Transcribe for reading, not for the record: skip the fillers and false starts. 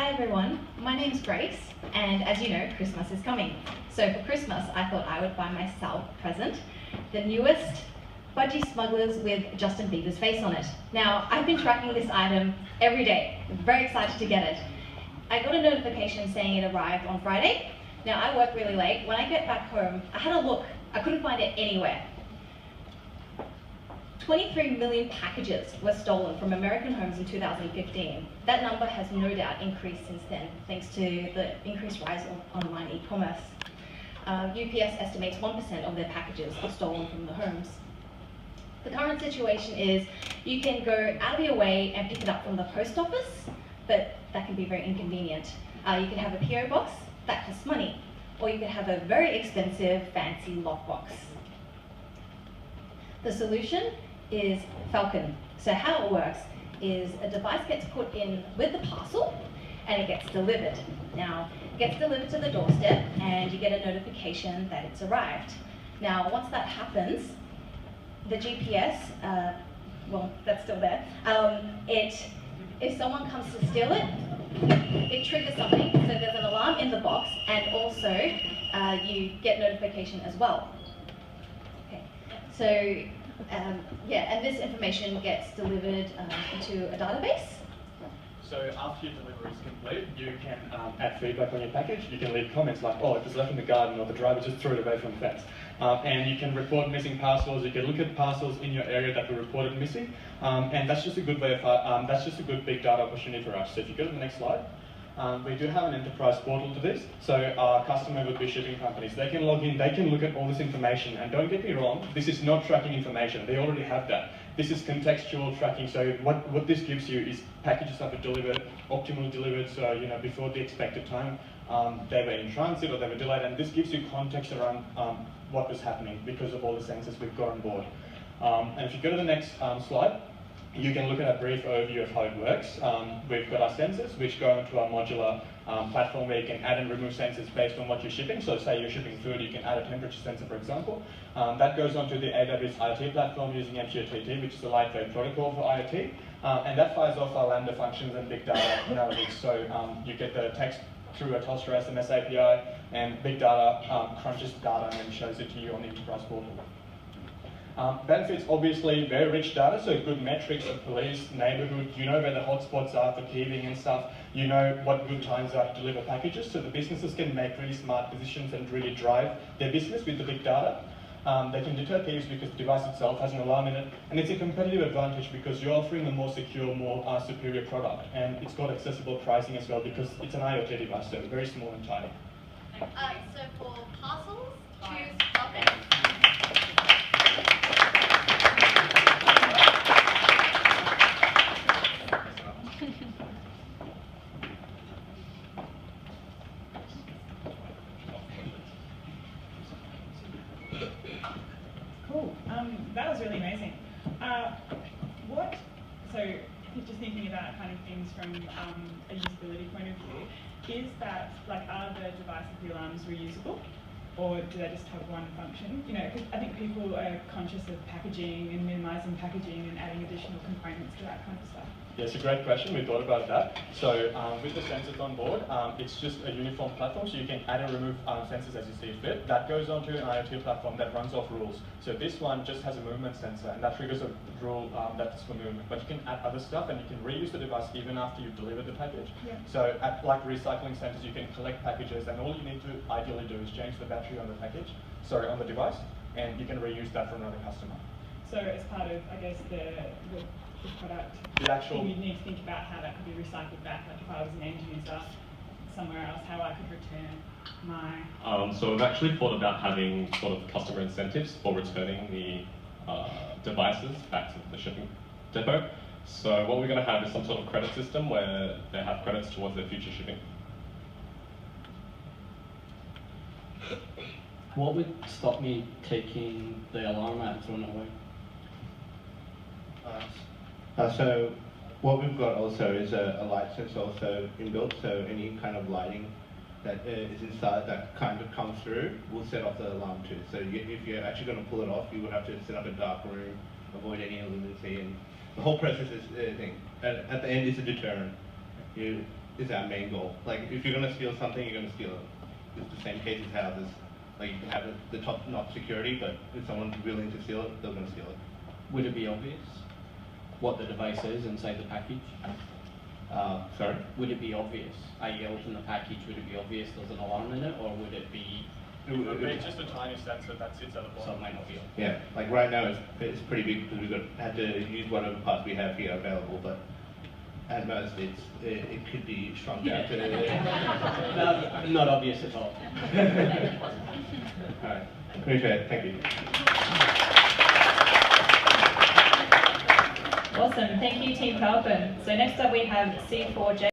Hi everyone, my name's Grace, and as you know, Christmas is coming. So for Christmas, I thought I would buy myself a present, the newest budgie smugglers with Justin Bieber's face on it. Now, I've been tracking this item every day, very excited to get it. I got a notification saying it arrived on Friday. Now, I work really late. When I get back home, I had a look. I couldn't find it anywhere. 23 million packages were stolen from American homes in 2015. That number has no doubt increased since then, thanks to the increased rise of online e-commerce. UPS estimates 1% of their packages are stolen from the homes. The current situation is you can go out of your way and pick it up from the post office, but that can be very inconvenient. You can have a PO box, that costs money, or you can have a very expensive, fancy lockbox. The solution is Falcon. So how it works is a device gets put in with the parcel and it gets delivered. Now, it gets delivered to the doorstep and you get a notification that it's arrived. Now, once that happens, the GPS, well, that's still there, if someone comes to steal it, it triggers something. So there's an alarm in the box and also you get notification as well. Okay. So, yeah, and this information gets delivered into a database. So after your delivery is complete, you can add feedback on your package. You can leave comments like, oh, it was left in the garden, or the driver just threw it away from the fence. And you can report missing parcels. You can look at parcels in your area that were reported missing. And that's just a good way of, that's just a good big data opportunity for us. So if you go to the next slide. We do have an enterprise portal to this, so our customer would be shipping companies. They can log in, they can look at all this information, and don't get me wrong, this is not tracking information, they already have that. This is contextual tracking, so what this gives you is packages that were delivered, optimally delivered, so before the expected time, they were in transit or they were delayed, and this gives you context around what was happening because of all the sensors we've got on board. And if you go to the next slide, you can look at a brief overview of how it works. We've got our sensors, which go into our modular platform where you can add and remove sensors based on what you're shipping. So say you're shipping food, you can add a temperature sensor, for example. That goes onto the AWS IoT platform using MQTT, which is a lightweight protocol for IoT. And that fires off our Lambda functions and big data analytics. So you get the text through a Telstra SMS API, and big data crunches data and then shows it to you on the enterprise portal. Benefits, obviously, very rich data, so good metrics of police, neighbourhood, you know where the hotspots are for thieving and stuff, you know what good times are to deliver packages, so the businesses can make really smart decisions and really drive their business with the big data. They can deter thieves because the device itself has an alarm in it, and it's a competitive advantage because you're offering a more secure, more superior product, and it's got accessible pricing as well because it's an IoT device, so very small and tiny. So for parcels, choose Falcon. Cool. That was really amazing. So just thinking about kind of things from a usability point of view, is that, like, are the devices, the alarms reusable? Or do they just have one function? Cause I think people are conscious of packaging and minimising packaging and adding additional components to that kind of stuff. Yeah, it's a great question. We thought about that. So with the sensors on board, it's just a uniform platform, so you can add and remove sensors as you see fit. That goes onto an IoT platform that runs off rules. So this one just has a movement sensor, and that triggers a rule that's for movement. But you can add other stuff, and you can reuse the device even after you've delivered the package. Yeah. So like recycling centers, you can collect packages, and all you need to ideally do is change the battery on the package, on the device, and you can reuse that for another customer. So as part of, I guess, the product, you need to think about how that could be recycled back. Like if I was an end user somewhere else, how I could return my... So we've actually thought about having sort of customer incentives for returning the devices back to the shipping depot. So what we're going to have is some sort of credit system where they have credits towards their future shipping. What would stop me taking the alarm out and throwing it away? So what we've got also is a light sensor also inbuilt, so any kind of lighting that is inside that kind of comes through will set off the alarm too. So if you're actually going to pull it off, you would have to set up a dark room, avoid any illuminancy, and the whole process is at the end is a deterrent. is our main goal. Like, if you're gonna steal something, you're gonna steal it. It's the same case as houses. Like, you can have the top-notch security, but if someone's willing to steal it, they're gonna steal it. Would it be obvious what the device is inside the package? Sorry? Would it be obvious? I open the package, would it be obvious there's an alarm in it, or would it be, It would be just a tiny sensor that sits at the so bottom. it might not be obvious? Yeah, like right now it's pretty big because we've had to use whatever parts we have here available, but at most it could be shrunk down to. No, not obvious at all. Alright, appreciate it, thank you. Awesome, thank you Team Falcon. So next up we have C4J.